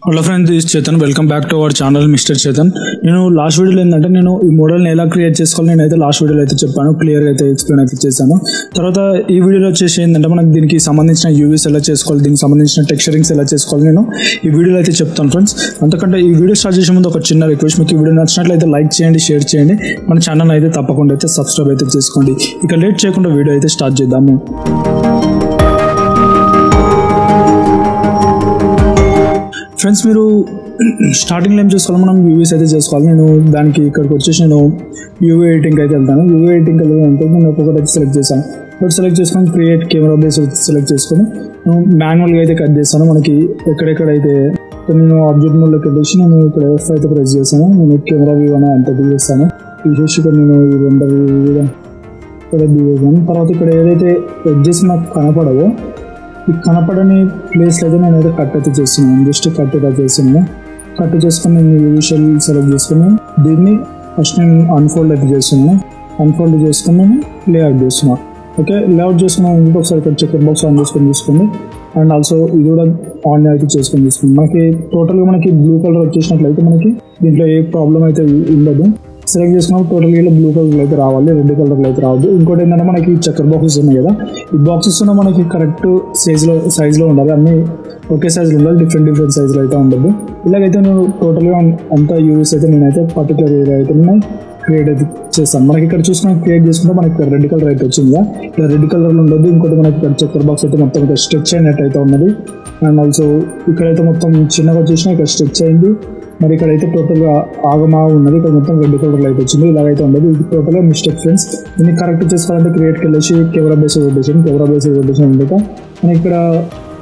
Hello friends, this Chetan. Welcome back to our channel mister Chetan. నేను last వీడియోలో ఏంటంటే నేను ఈ మోడల్ని ఎలా క్రియేట్ చేసుకోవాలి నేనైతే లాస్ట్ వీడియోలో అయితే చెప్పాను, క్లియర్గా అయితే ఎక్స్ప్లెయిన్ అయితే చేశాను. తర్వాత ఈ వీడియోలో వచ్చేసి ఏంటంటే మనకి దీనికి సంబంధించిన యూవీస్ ఎలా చేసుకోవాలి, దీనికి సంబంధించిన టెక్స్చరింగ్స్ ఎలా చేసుకోవాలి నేను ఈ వీడియోలో అయితే చెప్తాను ఫ్రెండ్స్. అంతకంటే ఈ వీడియో స్టార్ట్ చేసే ముందు ఒక చిన్న రిక్వెస్ట్, మీకు ఈ వీడియో నచ్చినట్లయితే లైక్ చేయండి, షేర్ చేయండి, మన ఛానల్ అయితే తప్పకుండా అయితే సబ్స్క్రైబ్ అయితే చేసుకోండి. ఇక లేట్ చేయకుండా వీడియో అయితే స్టార్ట్ చేద్దాము. ఫ్రెండ్స్, మీరు స్టార్టింగ్లో ఏం చేసుకోవాలి, మనం యూవీస్ అయితే చేసుకోవాలి. నేను దానికి ఇక్కడికి వచ్చేసి నేను యూవీ ఎడిటింగ్కి అయితే వెళ్తాను. యూవీ ఎడిటింగ్కి వెళ్ళాలంటే నేను ఒక్కొక్కటి అయితే సెలెక్ట్ చేశాను. ఒకటి సెలెక్ట్ చేసుకొని క్రియేట్ కెమెరా బేస్ సెలెక్ట్ చేసుకొని నేను మాన్యువల్గా అయితే కట్ చేస్తాను. మనకి ఎక్కడెక్కడైతే నేను ఆబ్జెక్ట్ మోడ్లోకి వెళ్ళేసి నేను ఇక్కడ F అయితే ప్రెస్ చేశాను. నేను కెమెరా వ్యూ అనే అంత తీసేస్తాను. తీసేసి ఇక్కడ నేను ఈ రెండర్ వ్యూ ఇక్కడ తీసేసాను. తర్వాత ఇక్కడ ఏదైతే ఎడ్జెస్ నాకు కనపడవో ఈ కనపడని ప్లేస్లో అయితే నేనైతే కట్ అయితే చేస్తున్నాను. జస్ట్ కట్ అయితే చేస్తున్నాను. కట్ చేసుకుని నేను యూవీ షెల్ సెలెక్ట్ చేసుకుని దీన్ని ఫస్ట్ నేను అన్ఫోల్డ్ అయితే చేస్తున్నాను. అన్ఫోల్డ్ చేసుకుని నేను లేఅవుట్ చేస్తున్నాను. ఓకే, లేఅవుట్ చేసుకున్నాను. ఇంకొకసారి ఇక్కడ చెక్ బాక్స్ ఆన్ చేసుకొని తీసుకోండి. అండ్ ఆల్సో ఇది కూడా ఆన్ అయితే చేసుకొని తీసుకోండి. మనకి టోటల్గా మనకి బ్లూ కలర్ వచ్చేసినట్లయితే మనకి దీంట్లో ఏ ప్రాబ్లం అయితే ఉండదు. సెలెక్ట్ చేసుకున్నప్పుడు టోటల్గా బ్లూ కలర్లో అయితే రావాలి, రెడ్ కలర్లో అయితే రావద్దు. ఇంకోటి ఏంటంటే మనకి చెక్కర్ బాక్సెస్ ఉన్నాయి కదా, ఈ బాక్సెస్ మనకి కరెక్ట్ సైజ్లో ఉండాలి. అన్ని ఒకే సైజులో ఉండాలి, డిఫరెంట్ సైజులో అయితే ఉండదు. ఇలాగైతే నేను టోటల్గా అంతా యూస్ అయితే నేనైతే పర్టికులర్ ఏరియా అయితే నేను క్రియేట్ అయితే చేస్తాను. మనకి ఇక్కడ చూసుకుని క్రియేట్ చేసుకుంటే మనకి ఇక్కడ రెడ్ కలర్ అయితే వచ్చిందా, ఇలా రెడ్ కలర్లో ఉండదు. ఇంకోటి మనకి ఇక్కడ చెక్కర్ బాక్స్ అయితే మొత్తం ఇక్కడ స్ట్రెచ్ అయినట్టు అయితే ఉన్నది. అండ్ ఆల్సో ఇక్కడైతే మొత్తం చిన్నగా వచ్చేసినా ఇక్కడ స్ట్రెచ్ అయింది. మరి ఇక్కడైతే టోటల్గా ఆగమా ఉన్నది, ఇక్కడ మొత్తం రెడ్ కలర్లో అయితే వచ్చింది. ఇలాగైతే ఉండదు, ఇది టోటల్గా మిస్టేక్ ఫ్రెండ్స్. దీన్ని కరెక్ట్ చేసుకోవాలంటే క్రియేట్కి వెళ్ళేసి కెమెరా బేస్ రొటేషన్ ఉండక మనకి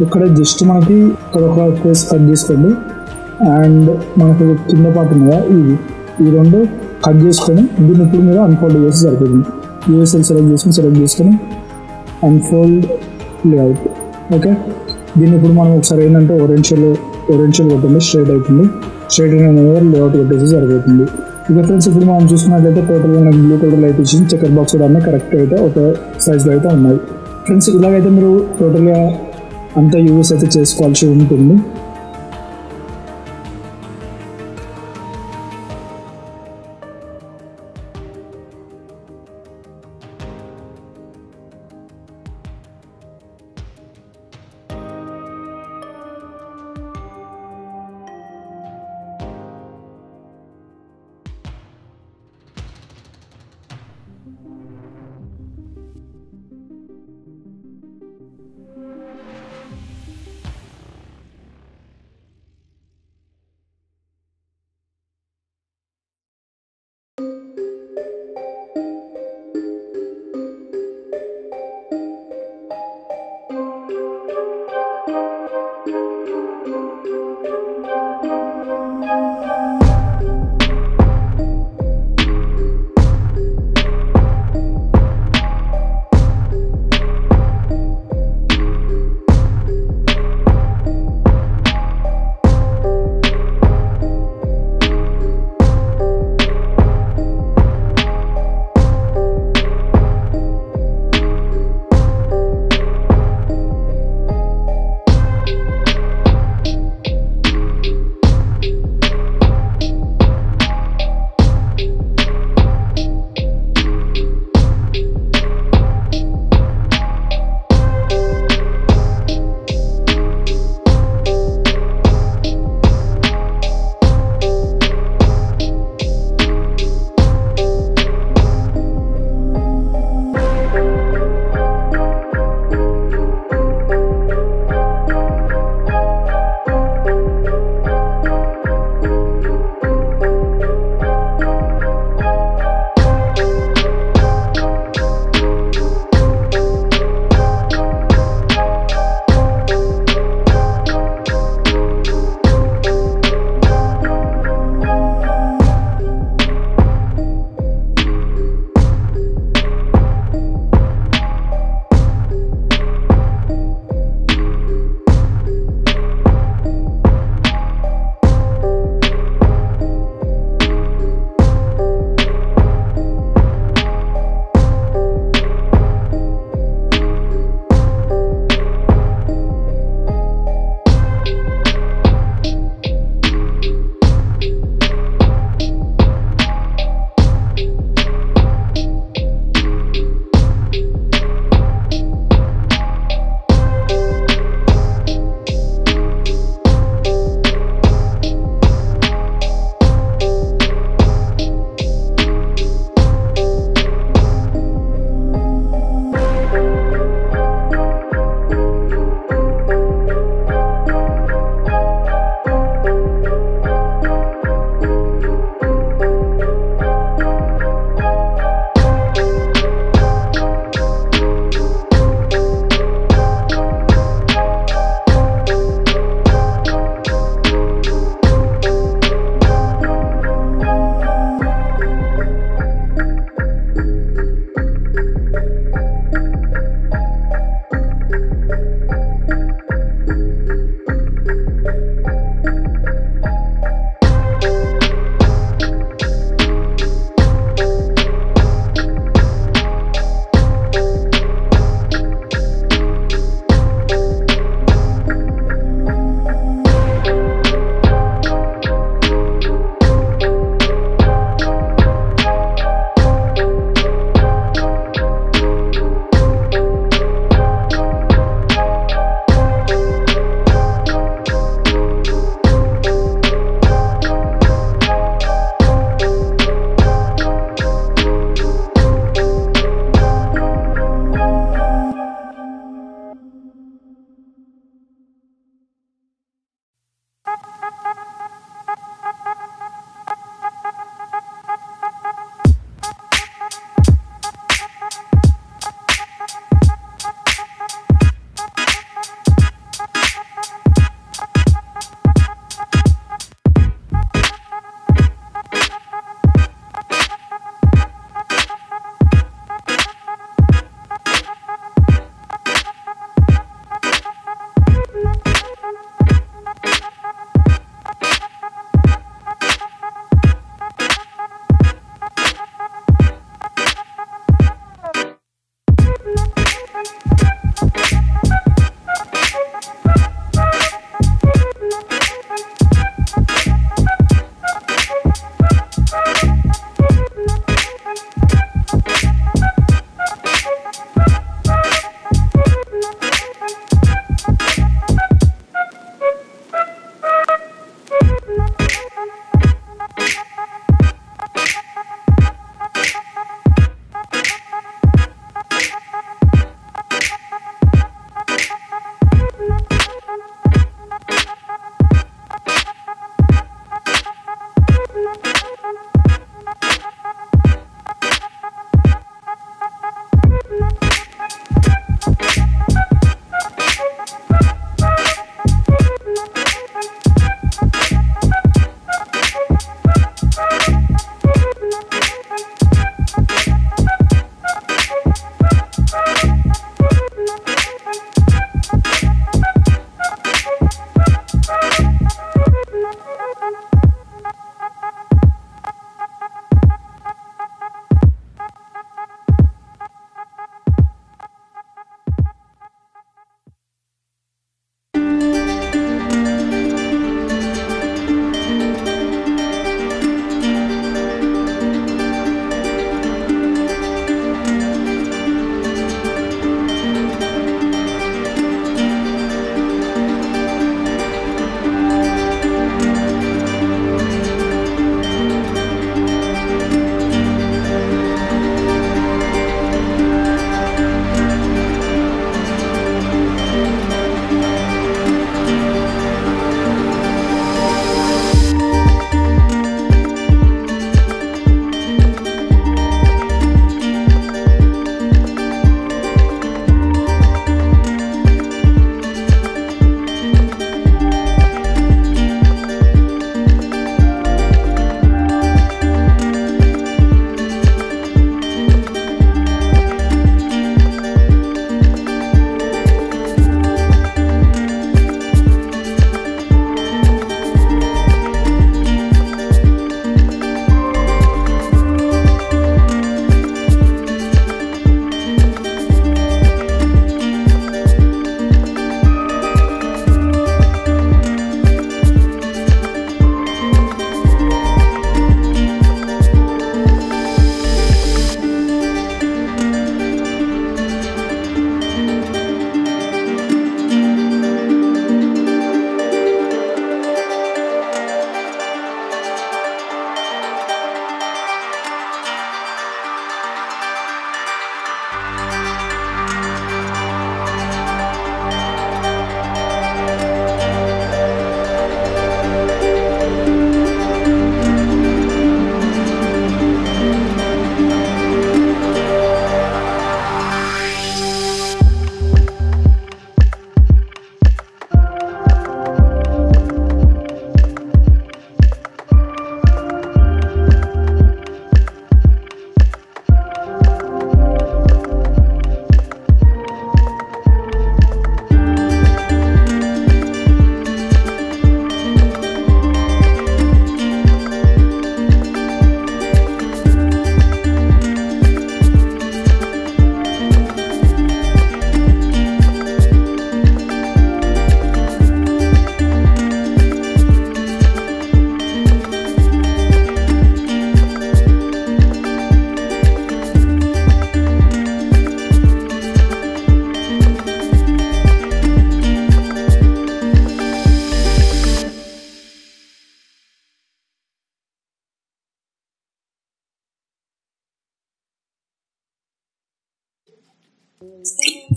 ఇక్కడ జస్ట్ మనకి ఇక్కడ ఒక ఫేస్ కట్ చేసుకోండి. అండ్ మనకు కింద పార్ట్ ఉన్నదా ఈ రెండు కట్ చేసుకొని దీన్ని ఇప్పుడు మీరు అన్ఫోల్డ్ చేసి సరిపోతుంది. యూఎస్ఎల్ సెలెక్ట్ చేసుకొని అన్ఫోల్డ్ లేఅవుట్. ఓకే, దీన్ని ఇప్పుడు మనం ఒకసారి ఏంటంటే ఓరెంషియల్ కొట్టండి, స్ట్రైట్ అవుతుంది. స్ట్రైట్ అయిన లేఅవుట్ కొట్టేసి సరిపోతుంది. ఇక ఫ్రెండ్స్, ఇప్పుడు మనం చూసుకున్నట్లయితే టోటల్గా మనకి బ్లూ కలర్లో అయితే వచ్చింది. చెక్కర్ బాక్స్ కూడా అన్నీ కరెక్ట్ అయితే ఒక సైజ్లో అయితే ఉన్నాయి. ఫ్రెండ్స్, ఇలాగైతే మీరు టోటల్గా అంతా యూస్ అయితే చేసుకోవాల్సి ఉంటుంది.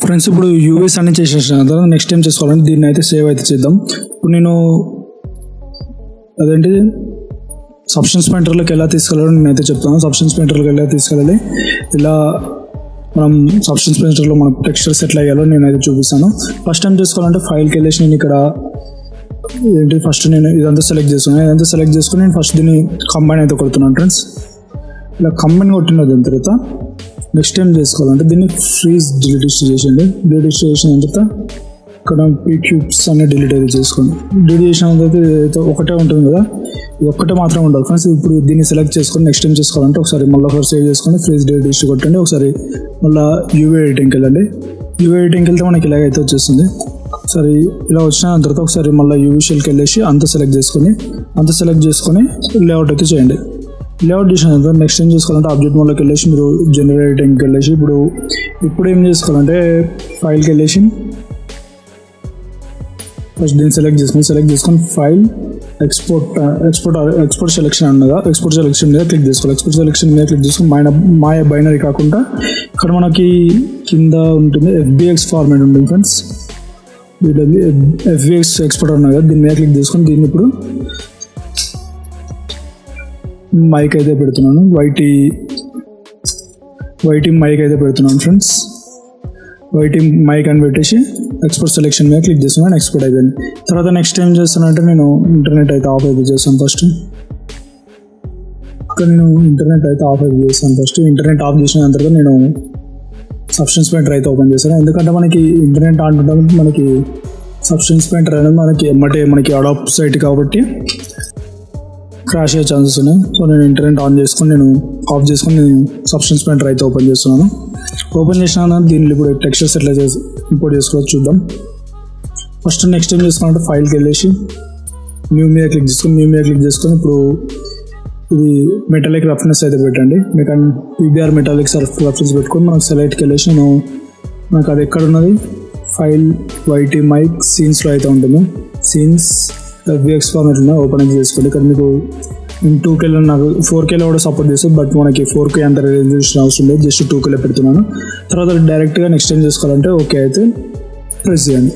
ఫ్రెండ్స్ ఇప్పుడు యూవీస్ అన్ని చేసేసిన తర్వాత నెక్స్ట్ టైం చేసుకోవాలంటే దీన్ని అయితే సేవ్ అయితే చేద్దాం. ఇప్పుడు నేను అదేంటి సబ్స్టెన్స్ పెయింటర్లోకి ఎలా తీసుకెళ్ళాలో నేనైతే చెప్తాను. సబ్స్టెన్స్ పెయింటర్లోకి ఎలా తీసుకెళ్ళాలి, ఇలా మనం సబ్స్టెన్స్ పెయింటర్లో మనం టెక్స్చర్స్ ఎట్లా అయ్యాలో నేనైతే చూపిస్తాను. ఫస్ట్ టైం చేసుకోవాలంటే ఫైల్కి వెళ్ళేసి నేను ఇక్కడ ఫస్ట్ నేను ఇదంతా సెలెక్ట్ చేసుకున్నాను. ఇదంతా సెలెక్ట్ చేసుకుని నేను ఫస్ట్ దీన్ని కంబైన్ అయితే కొడుతున్నాను ఫ్రెండ్స్. ఇలా కంబైన్ కొట్టిన దాని తర్వాత నెక్స్ట్ టైం చేసుకోవాలంటే దీన్ని ఫ్రీజ్ డిలీట్ చేసేయండి. డిలీట్ చేసిన తర్వాత ఇక్కడ పీ క్యూబ్స్ అన్ని డిలీట్ అయితే చేసుకోండి. డిలీట్ చేసిన తర్వాత ఒకటే ఉంటుంది కదా, ఇది ఒక్కటే మాత్రం ఉండాలి ఫ్రెండ్స్. ఇప్పుడు దీన్ని సెలెక్ట్ చేసుకొని నెక్స్ట్ టైం చేసుకోవాలంటే ఒకసారి మళ్ళీ ఒకసారి సేవ్ చేసుకొని ఫ్రీజ్ డిలీట్ కొట్టండి. ఒకసారి మళ్ళీ యూవీ ఎడిటింగ్కి వెళ్ళండి. యూవీ ఎడిటింగ్కి వెళ్తే మనకి ఇలాగైతే వచ్చేస్తుంది. ఒకసారి ఇలా వచ్చిన తర్వాత ఒకసారి మళ్ళీ యూవీ షెల్కి వెళ్ళేసి అంత సెలెక్ట్ చేసుకొని లేఅవుట్ అయితే చేయండి. లేఅవుట్ చేసిన తర్వాత నెక్స్ట్ ఏం చేసుకోవాలంటే ఆబ్జెక్ట్ మోడ్లోకి వెళ్ళేసి మీరు జనరేటింగ్కి వెళ్ళేసి ఇప్పుడు ఏం చేసుకోవాలంటే ఫైల్కి వెళ్ళేసి ఫస్ట్ దీన్ని సెలెక్ట్ చేసుకొని ఫైల్ ఎక్స్పోర్ట్ సెలెక్షన్ అన్నదా, ఎక్స్పోర్ట్ సెలెక్షన్ మీద క్లిక్ చేసుకోవాలి. ఎక్స్పోర్ట్ సెలెక్షన్ మీద క్లిక్ చేసుకొని మాయ బైనరీ కాకుండా ఇక్కడ మనకి కింద ఉంటుంది FBX ఫార్మాట్ ఉంటుంది ఫ్రెండ్స్. FBX ఎక్స్పోర్ట్ అన్నది కదా, దీని మీద క్లిక్ చేసుకొని దీన్ని ఇప్పుడు మైక్ అయితే పెడుతున్నాను. వైటీ మైక్ అయితే పెడుతున్నాను ఫ్రెండ్స్. వైటీ మైక్ అని పెట్టేసి ఎక్స్పోర్ట్ సెలెక్షన్ మీద క్లిక్ చేస్తున్నాను. ఎక్స్పోర్ట్ అయిపోయింది. తర్వాత నెక్స్ట్ ఏం చేస్తానంటే నేను ఇంటర్నెట్ అయితే ఆఫ్ అయితే చేస్తాను ఫస్ట్. ఇంటర్నెట్ ఆఫ్ చేసిన తర్వాత నేను సబ్స్టెన్స్ పెయింటర్ అయితే ఓపెన్ చేశాను. ఎందుకంటే మనకి ఇంటర్నెట్ ఆన్ ఉంటుంది, మనకి సబ్స్టెన్స్ పెయింటర్ అనేది మనకి అడాప్ సైట్ కాబట్టి క్రాష్ అయ్యే ఛాన్సెస్ ఉన్నాయి. సో నేను ఇంటర్నెట్ ఆఫ్ చేసుకొని నేను సబ్స్టెన్స్ పెయింటర్ అయితే ఓపెన్ చేస్తున్నాను. ఓపెన్ చేసిన దీనిలో ఇప్పుడు టెక్స్చర్స్ ఎట్లా ఇంపోర్ట్ చేసుకోవచ్చు చూద్దాం. ఫస్ట్ నెక్స్ట్ ఏం చేసుకోవాలంటే ఫైల్కి వెళ్ళేసి న్యూ మీద క్లిక్ చేసుకొని ఇప్పుడు ఇది మెటాలిక్ రఫ్నెస్ అయితే పెట్టండి. PBR మెటాలిక్ రఫ్నెస్ పెట్టుకొని మనకు సెలెక్ట్కి వెళ్ళేసి మనకు అది ఎక్కడ ఉన్నది ఫైల్ వైటీ మైక్ సీన్స్లో అయితే ఉంటుంది. సీన్స్ FBX ఫార్మాట్ ఉన్నాయి, ఓపెన్ అయితే చేసుకోండి. ఇక్కడ మీకు 2Kలో నాకు 4Kలో కూడా సపోర్ట్ చేస్తుంది, బట్ మనకి 4K అంత రెజల్యూషన్ అవసరం లేదు, జస్ట్ 2Kలో పెడుతున్నాను. తర్వాత డైరెక్ట్గా నెక్స్ట్ ఏం చేసుకోవాలంటే ఓకే అయితే ప్రెస్ చేయండి.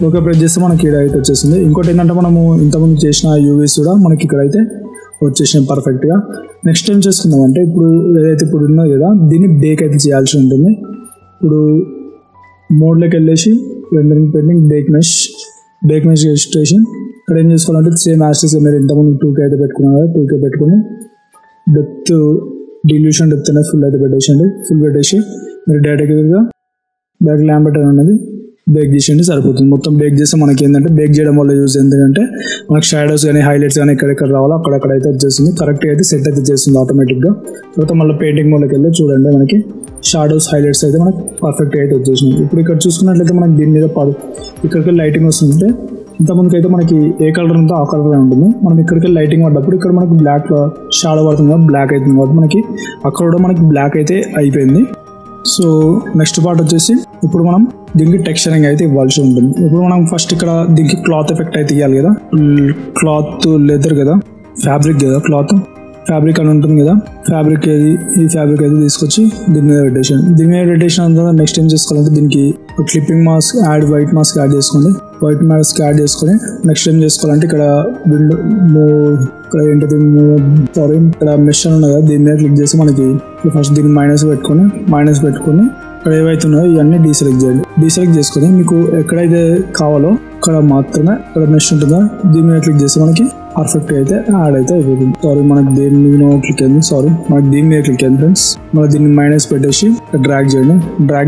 ఓకే ప్రెస్ చేస్తే మనకి ఇక్కడ అయితే వచ్చేసింది. ఇంకోటి ఏంటంటే మనము ఇంతకుముందు చేసిన యూవీస్ కూడా మనకి ఇక్కడైతే వచ్చేసినాయి పర్ఫెక్ట్గా. నెక్స్ట్ ఏం చేసుకుందామంటే ఇప్పుడు ఏదైతే ఇప్పుడు ఉన్నది కదా దీన్ని బేక్ అయితే చేయాల్సి ఉంటుంది. ఇప్పుడు మోడ్లోకి వెళ్ళేసి rendering painting bake mesh station ఇక్కడ ఏం చేసుకోవాలంటే సేమ్ యాస్టెస్ మీరు ఇంతకుముందు 2K అయితే పెట్టుకున్నారు కదా, 2K పెట్టుకుని డిల్యూషన్ డెప్త్ అనేది ఫుల్ అయితే పెట్టేసి మీరు డైరెక్ట్గా బ్యాక్ ల్యాంబెట్ అనేది బేక్ చేసేయండి సరిపోతుంది. మొత్తం బేక్ చేస్తే మనకి ఏంటంటే బేక్ చేయడం వల్ల యూజ్ ఏంటంటే మనకి షాడోస్ కానీ హైలైట్స్ కానీ ఎక్కడెక్కడ రావాలో అక్కడక్కడ అయితే వచ్చేస్తుంది, కరెక్ట్గా అయితే సెట్ అయితే చేస్తుంది ఆటోమేటిక్గా. తర్వాత మళ్ళీ పెయింటింగ్ మోడ్లోకి వెళ్ళి చూడండి మనకి షాడోస్ హైలైట్స్ అయితే మనకి పర్ఫెక్ట్గా అయితే వచ్చేసినాయి. ఇప్పుడు ఇక్కడ చూసుకున్నట్లయితే మనకి దీని మీద ఇక్కడికి లైటింగ్ వస్తుంటే ఇంతకుముందుకు అయితే మనకి ఏ కలర్ ఉందో ఆ కలర్ ఉంటుంది. మనం ఇక్కడికి లైటింగ్ పడ్డప్పుడు ఇక్కడ మనకి బ్లాక్ షాడో పడుతుంది కాబట్టి బ్లాక్ అవుతుంది కాబట్టి మనకి అక్కడ కూడా మనకి బ్లాక్ అయితే అయిపోయింది. సో నెక్స్ట్ పార్ట్ వచ్చేసి ఇప్పుడు మనం దీనికి టెక్స్చరింగ్ అయితే ఇవ్వాల్సి ఉంటుంది. ఇప్పుడు మనం ఫస్ట్ ఇక్కడ దీనికి క్లాత్ ఎఫెక్ట్ అయితే ఇవ్వాలి కదా, క్లాత్ లెదర్ కదా, ఫ్యాబ్రిక్ అని ఉంటుంది కదా, ఈ ఫ్యాబ్రిక్ అయితే తీసుకొచ్చి దీని మీద పెట్టేసిన తర్వాత నెక్స్ట్ ఏం చేసుకోవాలంటే దీనికి clipping mask white mask add చేసుకొని నెక్స్ట్ ఏం చేసుకోవాలంటే ఇక్కడ ఇక్కడ మెష్ అని ఉన్నది కదా దీని మీద క్లిక్ చేసి మనకి ఫస్ట్ దీన్ని మైనస్ పెట్టుకొని ఇక్కడ ఏవైతే ఉన్నాయో ఇవన్నీ డీసెలెక్ట్ చేసుకొని మీకు ఎక్కడైతే కావాలో అక్కడ మాత్రమే ఇక్కడ మెష్ ఉంటుందో దీని మీద క్లిక్ చేస్తే మనకి పర్ఫెక్ట్ అయితే యాడ్ అయితే అయిపోతుంది. మనకి దీని మీద క్లిక్ అయింది ఫ్రెండ్స్. మళ్ళీ దీన్ని మైనస్ పెట్టేసి డ్రాగ్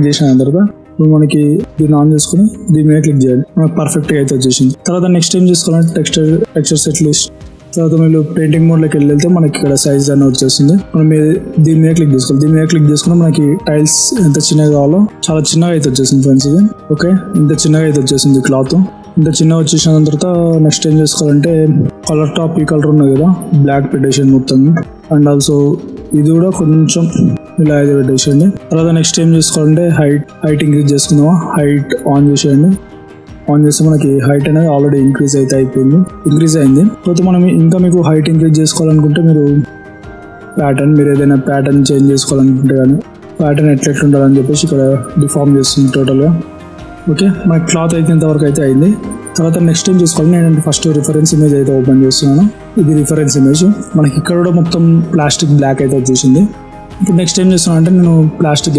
చేసిన తర్వాత ఇప్పుడు మనకి దీన్ని ఆన్ చేసుకుని దీని మీద క్లిక్ చేయాలి, మనకి పర్ఫెక్ట్గా అయితే వచ్చేసింది. తర్వాత నెక్స్ట్ ఏం చేసుకోవాలంటే టెక్స్చర్ సెట్ లిస్ట్ తర్వాత మీరు పెయింటింగ్ మోడ్లోకి వెళ్తే మనకి ఇక్కడ సైజ్ అనేది వచ్చేస్తుంది. మనం దీని మీద క్లిక్ చేసుకుని మనకి టైల్స్ ఎంత చిన్నగా కావాలో చాలా చిన్నగా అయితే వచ్చేసింది ఫ్రెండ్స్. ఇది ఓకే, ఇంత చిన్నగా అయితే వచ్చేసింది క్లాత్. ఇంత చిన్నగా వచ్చేసిన తర్వాత నెక్స్ట్ ఏం చేసుకోవాలంటే కలర్ టాప్ ఈ కలర్ ఉన్నది కదా బ్లాక్ పెట్టేసింది మొత్తం, అండ్ ఆల్సో ఇది కూడా కొంచెం ఇలా అయితే పెట్టేసేయండి. తర్వాత నెక్స్ట్ ఏం చేసుకోవాలంటే హైట్ ఇంక్రీజ్ చేసుకుందామా, హైట్ ఆన్ చేస్తే మనకి హైట్ అనేది ఆల్రెడీ ఇంక్రీజ్ అయింది. తర్వాత మనం ఇంకా మీకు హైట్ ఇంక్రీజ్ చేసుకోవాలనుకుంటే మీరు ఏదైనా ప్యాటర్న్ చేంజ్ చేసుకోవాలనుకుంటే కానీ ప్యాటర్న్ ఎట్లెట్లుండాలని చెప్పేసి ఇక్కడ డిఫార్మ్ చేస్తుంది టోటల్గా. ఓకే, మన క్లాత్ అయితే ఇంతవరకు అయితే అయింది. తర్వాత నెక్స్ట్ ఏం చేసుకోవాలి, నేను ఫస్ట్ రిఫరెన్స్ ఇమేజ్ అయితే ఓపెన్ చేస్తున్నాను. ఇది రిఫరెన్స్ ఇమేజ్. మనకి ఇక్కడ కూడా మొత్తం ప్లాస్టిక్ బ్లాక్ అయితే వచ్చేసింది. ఇప్పుడు నెక్స్ట్ ఏం చేస్తున్నాను అంటే నేను ప్లాస్టిక్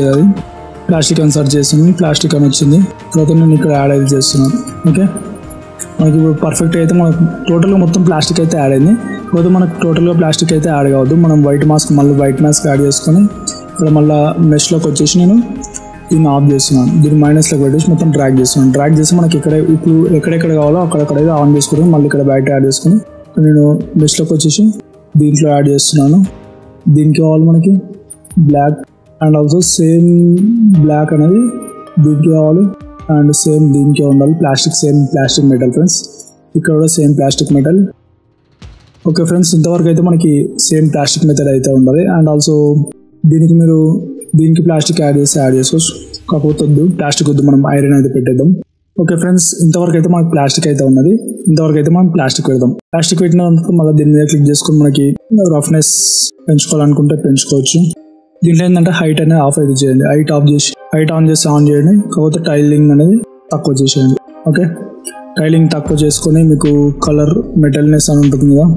అని సెర్చ్ చేస్తున్నాను, ప్లాస్టిక్ అని వచ్చింది. తర్వాత నేను ఇక్కడ యాడ్ అయితే చేస్తున్నాను. ఓకే, మనకి ఇప్పుడు పర్ఫెక్ట్ అయితే మనకు టోటల్గా మొత్తం ప్లాస్టిక్ అయితే యాడ్ అయింది. కాకపోతే మనకు టోటల్గా ప్లాస్టిక్ అయితే యాడ్ కావద్దు. మనం వైట్ మాస్క్ యాడ్ చేసుకొని ఇక్కడ మళ్ళీ మెష్లోకి వచ్చేసి నేను దీన్ని ఆఫ్ చేస్తున్నాను. దీన్ని మైనస్లోకి పెట్టేసి మొత్తం డ్రాగ్ చేస్తున్నాను. డ్రాగ్ చేసి మనకి ఇప్పుడు ఎక్కడెక్కడ కావాలో అక్కడైతే ఆన్ చేసుకుని మళ్ళీ ఇక్కడ బయట యాడ్ చేసుకుని నేను మెష్లోకి వచ్చేసి దీంట్లో యాడ్ చేస్తున్నాను. దీనికి కావాలి మనకి black and also same black అనేది దీనికి కావాలి అండ్ సేమ్ దీనికి ఉండాలి. సేమ్ ప్లాస్టిక్ మెటల్ ఫ్రెండ్స్, ఇక్కడ కూడా same plastic metal. Okay friends, ఇంతవరకు అయితే మనకి సేమ్ ప్లాస్టిక్ మెథడ్ అయితే ఉండాలి. అండ్ ఆల్సో దీనికి ప్లాస్టిక్ యాడ్ చేసుకోవచ్చు. కాకపోతే ప్లాస్టిక్ వద్దు, మనం ఐరన్ అయితే పెట్టేద్దాం. ఓకే ఫ్రెండ్స్, ఇంతవరకు అయితే మనకి ప్లాస్టిక్ అయితే ఉన్నది. ఇంతవరకు అయితే మనం ప్లాస్టిక్ పెడదాం. ప్లాస్టిక్ పెట్టినందుకు మళ్ళీ దీని మీద క్లిక్ చేసుకొని మనకి రఫ్నెస్ పెంచుకోవాలనుకుంటే పెంచుకోవచ్చు. దీంట్లో ఏంటంటే హైట్ అనేది ఆఫ్ అయితే చేయండి. హైట్ ఆన్ చేసి ఆన్ చేయండి. కాకపోతే టైలింగ్ అనేది తక్కువ చేసేయండి. ఓకే, టైలింగ్ తక్కువ చేసుకొని మీకు కలర్ మెటల్నెస్ అని ఉంటుంది కదా,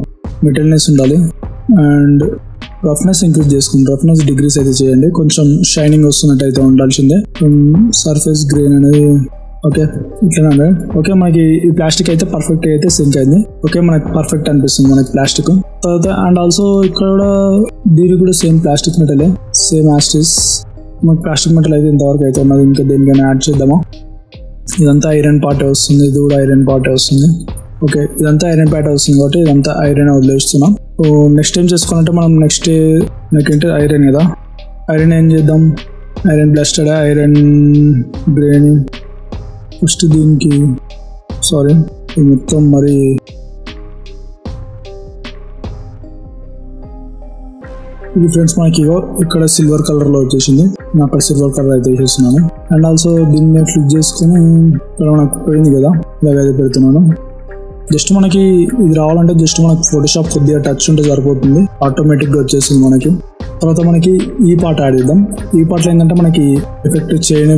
మెటల్నెస్ ఉండాలి. అండ్ రఫ్నెస్ ఇంక్రీజ్ చేసుకోండి. రఫ్నెస్ డిగ్రీస్ అయితే చేయండి. కొంచెం షైనింగ్ వస్తున్నట్టు అయితే ఉండాల్సిందే. సర్ఫేస్ గ్రెయిన్ అనేది ఓకే ఇట్లా. ఓకే, మనకి ఈ ప్లాస్టిక్ అయితే పర్ఫెక్ట్ అయితే సింక్ అయింది. ఓకే, మనకి పర్ఫెక్ట్ అనిపిస్తుంది మనకి ప్లాస్టిక్. తర్వాత అండ్ ఆల్సో ఇక్కడ కూడా దీనికి కూడా సేమ్ ప్లాస్టిక్ మెటలే, సేమ్ యాస్టిస్. మనకి ప్లాస్టిక్ మెటల్ అయితే ఇంతవరకు అయితే ఉన్నది. ఇంకా దేనికైనా యాడ్ చేద్దామా? ఇదంతా ఐరన్ పార్టే వస్తుంది, ఇది కూడా ఐరన్ పార్టే వస్తుంది. ఓకే, ఇదంతా ఐరన్ పార్ట్ వస్తుంది కాబట్టి ఇదంతా ఐరన్ వదిలేస్తున్నాం. నెక్స్ట్ ఏం చేసుకోవాలంటే మనం నాకేంటి ఐరన్ కదా, ఐరన్ ఏం చేద్దాం, iron blasted, iron grain. First దీనికి మొత్తం మరి ఇది ఫ్రెండ్స్ మనకి ఇక్కడ సిల్వర్ కలర్లో వచ్చేసింది. నేను అక్కడ సిల్వర్ కలర్ అయితే వేసేస్తున్నాను. అండ్ ఆల్సో దీన్ని క్లిక్ చేసుకొని ఇక్కడ మనకు పోయింది కదా, ఇలాగైతే పెడుతున్నాను. జస్ట్ మనకి ఇది రావాలంటే జస్ట్ మనకు ఫోటోషాప్ కొద్దిగా టచ్ ఉంటే సరిపోతుంది, ఆటోమేటిక్గా వచ్చేసింది మనకి. తర్వాత మనకి ఈ పార్ట్ యాడ్ చేద్దాం. ఈ పార్ట్లో ఏంటంటే మనకి ఎఫెక్ట్ చేయని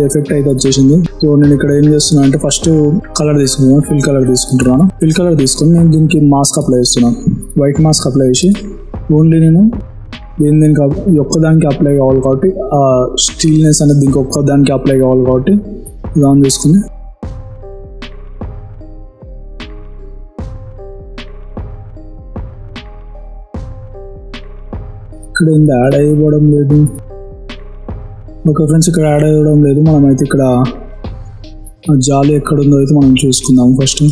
ఎఫెక్ట్ అయితే వచ్చేసింది. సో నేను ఇక్కడ ఏం చేస్తున్నాను అంటే ఫస్ట్ కలర్ తీసుకుంటున్నాను, ఫిల్ కలర్ తీసుకుంటున్నాను. ఫిల్ కలర్ తీసుకుని నేను దీనికి మాస్క్ అప్లై చేస్తున్నాను. వైట్ మాస్క్ అప్లై చేసి ఓన్లీ నేను దీనికి ఒక్కదానికి అప్లై కావాలి కాబట్టి ఆ స్టీల్నెస్ అనేది దీనికి ఒక్కదానికి అప్లై కావాలి కాబట్టి ఇది ఆన్ చేసుకుని ఇక్కడ యాడ్ అయ్యడం లేదు. ఓకే ఫ్రెండ్స్, ఇక్కడ యాడ్ అయ్యడం లేదు. మనమైతే ఇక్కడ జాలి ఎక్కడుందో అయితే మనం చూసుకుందాం. ఫస్ట్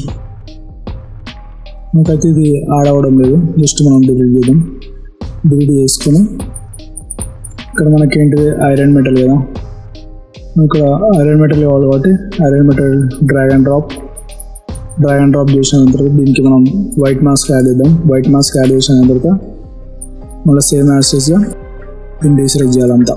మనకైతే ఇది యాడ్ అవ్వడం లేదు. జస్ట్ మనం డిలీట్ చేసుకొని ఇక్కడ మనకేంటిది ఐరన్ మెటల్ కదా, ఇక్కడ ఐరన్ మెటల్ కావాలి కాబట్టి iron metal drag and drop చేసిన తర్వాత దీనికి మనం వైట్ మాస్క్ యాడ్ చేద్దాం. వైట్ మాస్క్ యాడ్ చేసిన తర్వాత మళ్ళీ సేమ్ యాక్సెస్గా దీన్ని డీసెలెక్ట్ చేయాలంతా.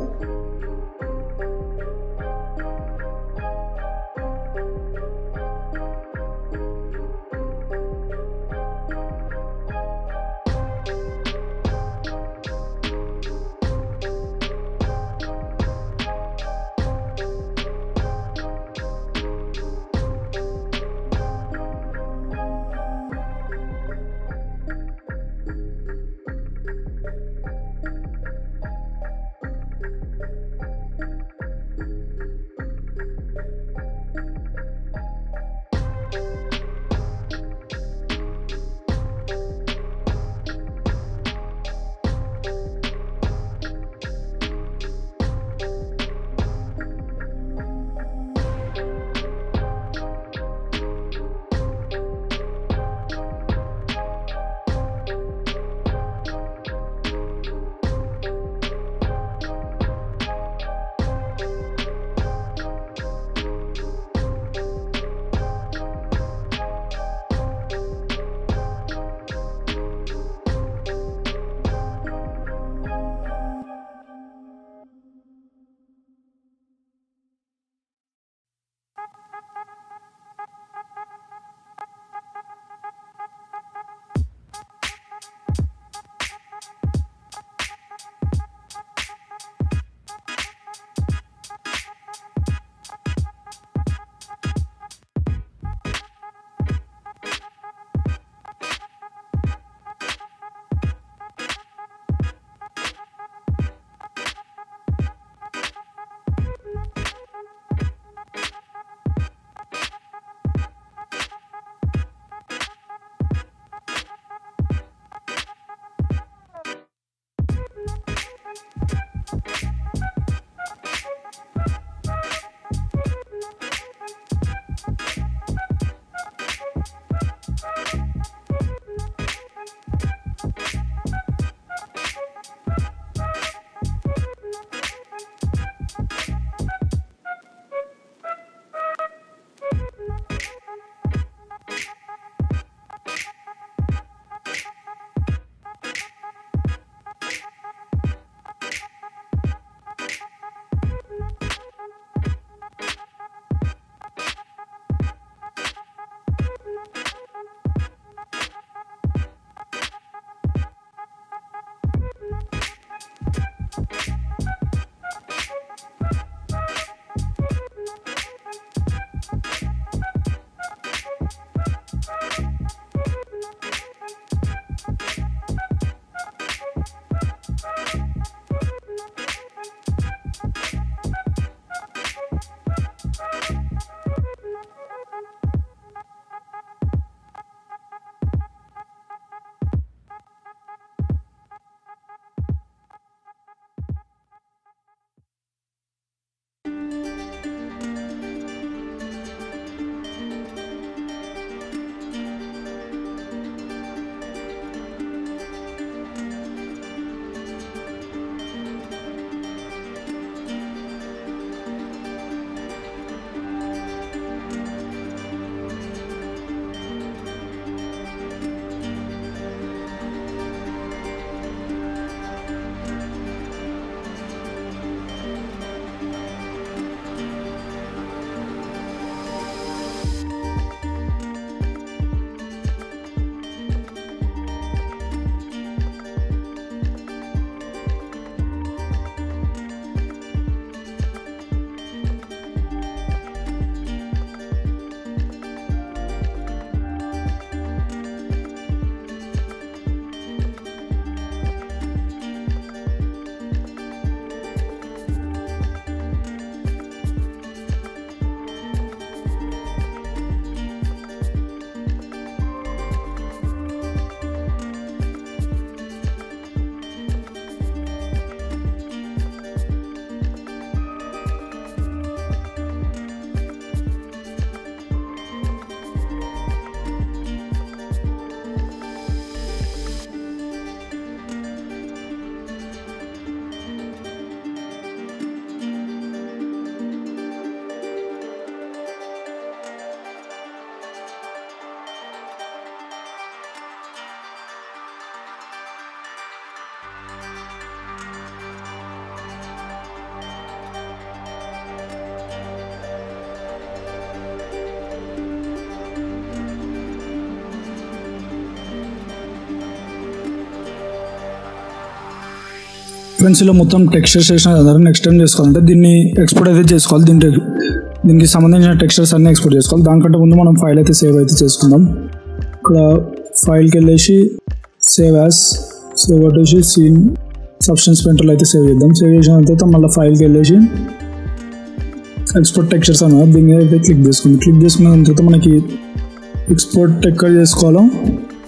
ఫ్రెండ్స్ ఇలా మొత్తం టెక్స్చర్స్ చేసిన కదా, నెక్స్ట్ టైం చేసుకోవాలంటే దీన్ని ఎక్స్పోర్ట్ అయితే చేసుకోవాలి. దీనికి సంబంధించిన టెక్స్చర్స్ అన్నీ ఎక్స్పోర్ట్ చేసుకోవాలి. దానికంటే ముందు మనం ఫైల్ అయితే సేవ్ అయితే చేసుకుందాం. ఇక్కడ ఫైల్కి వెళ్ళేసి సేవ్ కొట్టేసి సీన్ సబ్స్టెన్స్ పెయింటర్లో అయితే సేవ్ చేద్దాం. సేవ్ చేసిన తర్వాత మళ్ళీ ఫైల్కి వెళ్ళేసి ఎక్స్పోర్ట్ టెక్స్చర్స్ అన్నారు, దీని మీద అయితే క్లిక్ చేసుకున్న తర్వాత మనకి ఎక్స్పోర్ట్ ఎక్కడ చేసుకోవాలో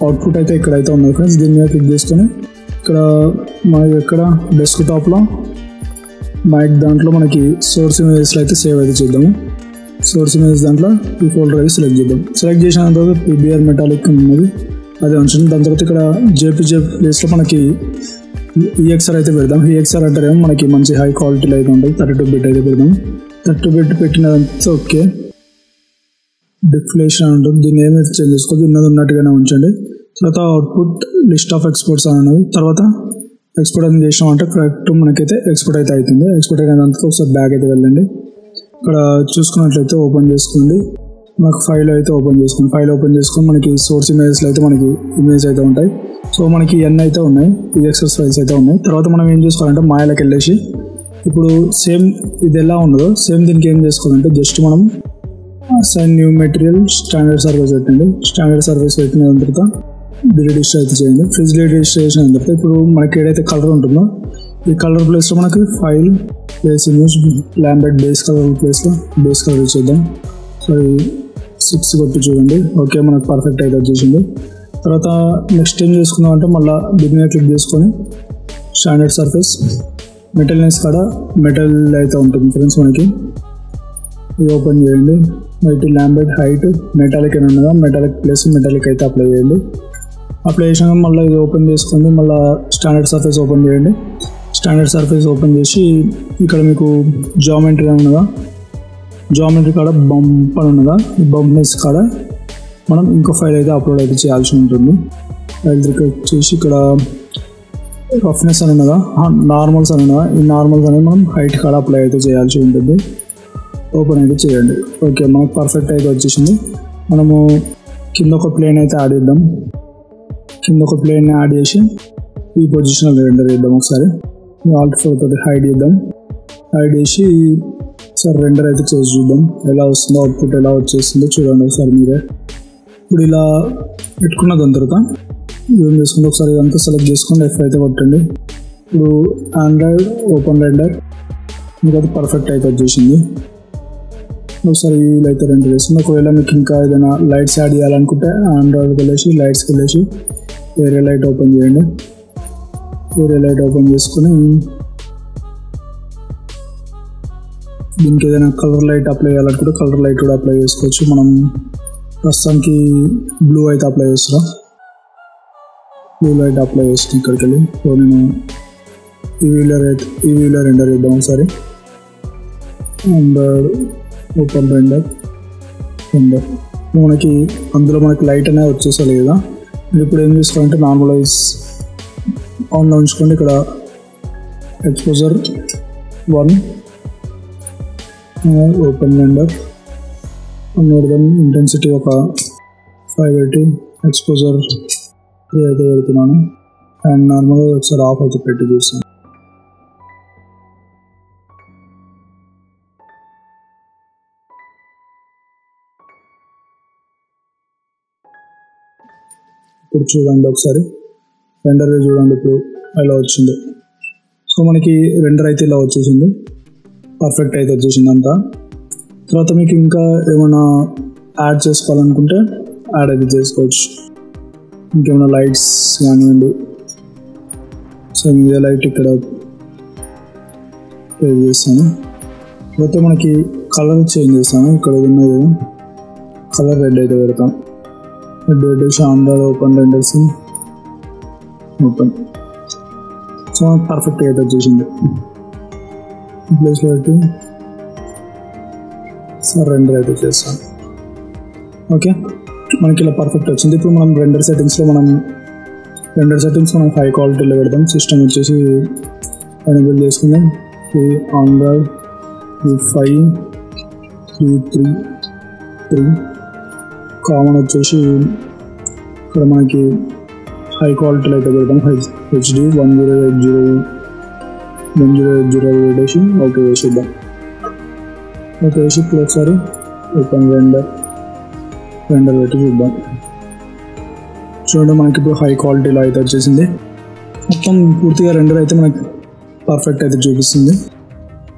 అవుట్పుట్ అయితే ఎక్కడైతే ఉంది ఫ్రెండ్స్, దీని మీద క్లిక్ చేసుకొని ఇక్కడ మనకి ఎక్కడ డెస్క్టాప్లో మైక్ దాంట్లో మనకి సోర్స్ ఇమేజెస్లో అయితే సేవ్ అయితే చేద్దాము. సోర్స్ ఇమేజ్ దాంట్లో ఈ ఫోల్డర్ అయితే సెలెక్ట్ చేద్దాం. సెలెక్ట్ చేసిన తర్వాత PBR మెటాలిక్ ఉన్నది అదే ఉంచండి. దాని తర్వాత ఇక్కడ JPG ప్లేస్లో మనకి EXR అయితే పెడదాం. EXR అంటారేమో మనకి మంచి హై క్వాలిటీలో అయితే ఉంటుంది. 32 బిట్ అయితే పెడదాం. 32 బిట్ పెట్టినంత ఓకే. డిఫ్లేషన్ ఉంటుంది, దీన్ని ఏమైతే చేంజ్ చేసుకోవచ్చు, ఉన్నది ఉన్నట్టుగానే ఉంచండి. తర్వాత అవుట్పుట్ లిస్ట్ ఆఫ్ ఎక్స్పోర్ట్స్ అనేది తర్వాత ఎక్స్పోర్ట్ అని చేసినామంటే కరెక్ట్ మనకైతే ఎక్స్పోర్ట్ అయితే అవుతుంది. ఎక్స్పోర్ట్ అయినందుకు ఒకసారి బ్యాక్ అయితే వెళ్ళండి. ఇక్కడ చూసుకున్నట్లయితే ఓపెన్ చేసుకోండి. మనకు ఫైల్ అయితే ఓపెన్ చేసుకొని మనకి సోర్స్ ఇమేజెస్లో అయితే మనకి ఇమేజ్ అయితే ఉంటాయి. సో మనకి ఇవన్నీ అయితే ఉన్నాయి, EXR ఫైల్స్ అయితే ఉన్నాయి. తర్వాత మనం ఏం చేసుకోవాలంటే మాయలోకి వెళ్ళేసి ఇప్పుడు సేమ్ ఇది ఎలా ఉన్నదో సేమ్ దీనికి ఏం చేసుకోవాలంటే జస్ట్ మనం assign new material standard service పెట్టండి. స్టాండర్డ్ సర్వీస్ పెట్టిన తర్వాత రిజిస్టర్ అయితే చేయండి. ఫిజికల్ రిజిస్ట్రేషన్ అయిన తర్వాత ఇప్పుడు మనకి ఏదైతే కలర్ ఉంటుందో ఈ కలర్ ప్లేస్లో మనకి file place image Lambert base colour ఇచ్చేద్దాం. సో 6 కొట్టి చూడండి, ఓకే మనకు పర్ఫెక్ట్ అయితే వచ్చేసింది. తర్వాత నెక్స్ట్ ఏం చేసుకుందాం అంటే మళ్ళీ దీని మీద క్లిక్ చేసుకొని స్టాండర్డ్ సర్ఫేస్ మెటల్నెస్ కాడ మెటల్ అయితే ఉంటుంది ఫ్రెండ్స్, మనకి ఇది ఓపెన్ చేయండి. అయితే ల్యాంబెట్ హైట్ మెటాలిక్ అని ఉన్నదా, మెటాలిక్ ప్లస్ మెటాలిక్ అయితే అప్లై చేయండి. అప్లై చేసినాక మళ్ళీ ఇది ఓపెన్ చేసుకోండి. మళ్ళీ స్టాండర్డ్ సర్ఫేస్ ఓపెన్ చేయండి. స్టాండర్డ్ సర్ఫేస్ ఓపెన్ చేసి ఇక్కడ మీకు జామెట్రీ ఉన్నదా, జామెట్రీ కాడ బంప్ అని ఉన్నదా, ఈ బంప్నెస్ కాడ మనం ఇంకో ఫైల్ అయితే అప్లోడ్ అయితే చేయాల్సి ఉంటుంది. ఫైల్ క్లిక్ చేసి ఇక్కడ రఫ్నెస్ అని ఉన్నదా, నార్మల్స్ అని ఉన్నదా, ఈ నార్మల్స్ అనేది మనం హైట్ కాడ అప్లై అయితే చేయాల్సి ఉంటుంది. ఓపెన్ అయితే చేయండి. ఓకే మనకు పర్ఫెక్ట్ అయితే వచ్చేసింది. మనము కింద ఒక ప్లేన్ అయితే యాడ్ చేద్దాం. కింద ఒక ప్లేన్ యాడ్ చేసి ఈ పొజిషన్లో రెండర్ చేద్దాం. ఒకసారి Alt4 తోటి హైడ్ చేద్దాం. హైడ్ చేసి ఒకసారి రెండర్ అయితే చేసి చూద్దాం ఎలా వస్తుందో, అవుట్పుట్ ఎలా వచ్చేస్తుందో చూడండి ఒకసారి మీరే. ఇప్పుడు ఇలా పెట్టుకున్న దాని తర్వాత ఏం చేసుకుంటే ఒకసారి ఇదంతా సెలెక్ట్ చేసుకొని F అయితే కొట్టండి. ఇప్పుడు ఆండ్రాయిడ్ ఓపెన్ రెండర్ మీకు అయితే పర్ఫెక్ట్ అయితే వచ్చేసింది. ఒకసారి వీళ్ళు అయితే రెండర్ చేస్తుంది. ఒకవేళ మీకు ఇంకా ఏదైనా లైట్స్ యాడ్ చేయాలనుకుంటే ఆండ్రాయిడ్కి వెళ్ళేసి లైట్స్కి వెళ్ళేసి ఏరియా లైట్ ఓపెన్ చేయండి. ఏరియా లైట్ ఓపెన్ చేసుకుని దీనికి ఏదైనా కలర్ లైట్ అప్లై చేయాలనుకుంటే కలర్ లైట్ కూడా అప్లై చేసుకోవచ్చు. మనం ప్రస్తుతానికి బ్లూ అయితే అప్లై చేస్తున్నాం. బ్లూ లైట్ అప్లై చేస్తాం ఇక్కడికి వెళ్ళి. సో నేను ఈ వీలర్ రెండర్ చేద్దాం ఒకసారి. ఓపెన్ రెండర్ మనకి అందులో మనకి లైట్ అనేది వచ్చేసరి కదా. ఇప్పుడు ఏం చేసుకోవాలంటే నార్మలైజ్ ఆన్లో ఉంచుకోండి. ఇక్కడ ఎక్స్పోజర్ 1 ఓపెన్ రెండర్ పెడదాం. ఇంటెన్సిటీ ఒక 580, ఎక్స్పోజర్ 3 అయితే పెడుతున్నాను. అండ్ నార్మల్గా ఒకసారి ఆఫ్ అయితే పెట్టి చూస్తాను. ఇప్పుడు చూడండి ఒకసారి రెండర్ చూడండి ఇప్పుడు ఎలా వచ్చింది. సో మనకి రెండర్ అయితే ఇలా వచ్చేసింది, పర్ఫెక్ట్ అయితే వచ్చేసింది అంతా. తర్వాత మీకు ఇంకా ఏమైనా యాడ్ చేసుకోవాలనుకుంటే యాడ్ అయితే చేసుకోవచ్చు. ఇంకేమైనా లైట్స్ కానివ్వండి. సో ఇదే లైట్ ఇక్కడ పే చేస్తాను. తర్వాత మనకి కలర్ చేంజ్ చేస్తాను. ఇక్కడ ఉన్నది కలర్ రెడ్ అయితే పెడతాం. రెడ్ పెట్టేసి Android open renders open. So పర్ఫెక్ట్గా అయితే వచ్చేసింది. ప్లేస్లో పెట్టి సార్ రెండర్ అయితే చేస్తాను. ఓకే మనకి ఇలా పర్ఫెక్ట్ వచ్చింది. ఇప్పుడు మనం రెండర్ సెట్టింగ్స్ మనం హై క్వాలిటీలో పెడదాం. సిస్టమ్ వచ్చేసి ఎనేబుల్ చేసుకుందాం. ఆండ్రాయిడ్ 5.3.3 కామన్ వచ్చేసి ఇక్కడ మనకి హై క్వాలిటీలో అయితే పెడతాం. HD 1080 1080 పెట్టేసి ఓకే వేసిద్దాం. ఓకే వేసి ఇప్పుడు ఒకసారి ఓపెన్ రెండర్ పెట్టి చూద్దాం. చూడండి మనకి ఇప్పుడు హై క్వాలిటీలో అయితే వచ్చేసింది. మొత్తం పూర్తిగా రెండర్ అయితే మనకి పర్ఫెక్ట్ అయితే చూపిస్తుంది.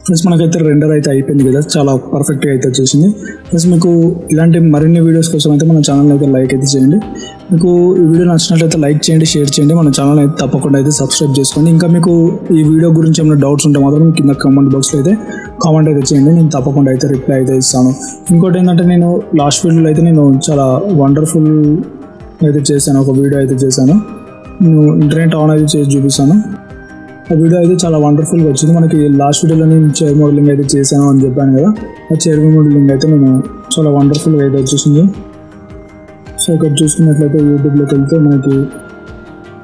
ప్లస్ మనకైతే రెండర్ అయితే అయిపోయింది కదా, చాలా పర్ఫెక్ట్గా అయితే వచ్చేసింది. ప్లస్ మీకు ఇలాంటి మరిన్ని వీడియోస్ కోసం అయితే మన ఛానల్ అయితే లైక్ అయితే చేయండి. మీకు ఈ వీడియో నచ్చినట్లయితే లైక్ చేయండి, షేర్ చేయండి. మన ఛానల్ అయితే తప్పకుండా అయితే సబ్స్క్రైబ్ చేసుకోండి. ఇంకా మీకు ఈ వీడియో గురించి ఏమైనా డౌట్స్ ఉంటే మాత్రం కింద కామెంట్ బాక్స్లో అయితే కామెంట్ అయితే చేయండి, నేను తప్పకుండా అయితే రిప్లై అయితే ఇస్తాను. ఇంకోటి ఏంటంటే నేను లాస్ట్ వీడియోలో అయితే నేను చాలా వండర్ఫుల్ అయితే చేశాను, ఒక వీడియో అయితే చేశాను. నేను ఇంటర్నెట్ ఆన్ అయితే చేసి చూపిస్తాను. ఆ వీడియో అయితే చాలా వండర్ఫుల్గా వచ్చింది. మనకి లాస్ట్ వీడియోలో నేను చైర్ మోడలింగ్ అయితే చేశాను అని చెప్పాను కదా, ఆ చైర్ మోడలింగ్ అయితే నేను చాలా వండర్ఫుల్గా అయితే వచ్చేసింది. సో ఇక్కడ చూసుకున్నట్లయితే యూట్యూబ్లోకి వెళ్తే మనకి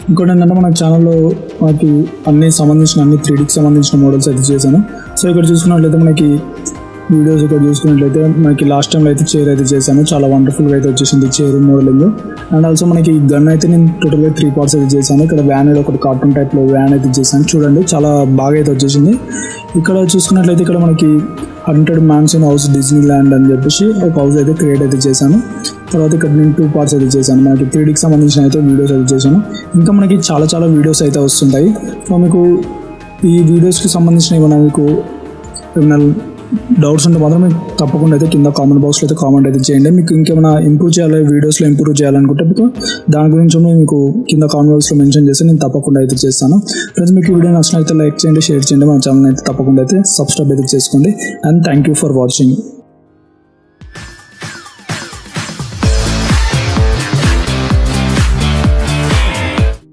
ఇంకోటి ఏంటంటే మన ఛానల్లో మనకి అన్ని 3Dకి సంబంధించిన మోడల్స్ అయితే చేశాను. సో ఇక్కడ చూసుకున్నట్లయితే మనకి వీడియోస్ ఇక్కడ చూసుకున్నట్లయితే మనకి లాస్ట్ టైంలో అయితే చైర్ అయితే చేశాను, చాలా వండర్ఫుల్గా అయితే వచ్చేసింది చైర్ మోడలింగ్. అండ్ ఆల్సో మనకి గన్ అయితే నేను టోటల్గా 3 పార్ట్స్ అయితే చేశాను. ఇక్కడ వ్యాన్ అయితే ఒకటి కార్టూన్ టైప్లో వ్యాన్ అయితే చేశాను, చూడండి చాలా బాగా అయితే వచ్చేసింది. ఇక్కడ చూసుకున్నట్లయితే ఇక్కడ మనకి 100 మ్యాన్షన్ హౌస్ డిజ్నీ ల్యాండ్ అని చెప్పేసి ఒక హౌస్ అయితే క్రియేట్ అయితే చేశాను. తర్వాత ఇక్కడ నేను 2 పార్ట్స్ అయితే చేశాను, మనకి 3Dకి సంబంధించిన అయితే వీడియోస్ అయితే చేశాను. ఇంకా మనకి చాలా వీడియోస్ అయితే వస్తుంటాయి. సో మీకు ఈ వీడియోస్కి సంబంధించిన ఏమైనా మీకు ఏమైనా డౌట్స్ ఉంటే మాత్రం మీకు తప్పకుండా అయితే కింద కామెంట్ బాక్స్లో అయితే కామెంట్ అయితే చేయండి. మీకు ఇంకేమైనా ఇంప్రూవ్ చేయాలి, వీడియోస్లో ఇంప్రూవ్ చేయాలనుకుంటే మీకు దాని గురించి మీకు కింద కామెంట్ బాక్స్లో మెన్షన్ చేస్తే నేను తప్పకుండా అయితే చేస్తాను. ఫ్రెండ్స్ మీకు వీడియో నచ్చినట్లయితే లైక్ చేయండి, షేర్ చేయండి, మన ఛానల్ అయితే తప్పకుండా అయితే సబ్స్క్రైబ్ అయితే చేసుకోండి. And thank you for watching.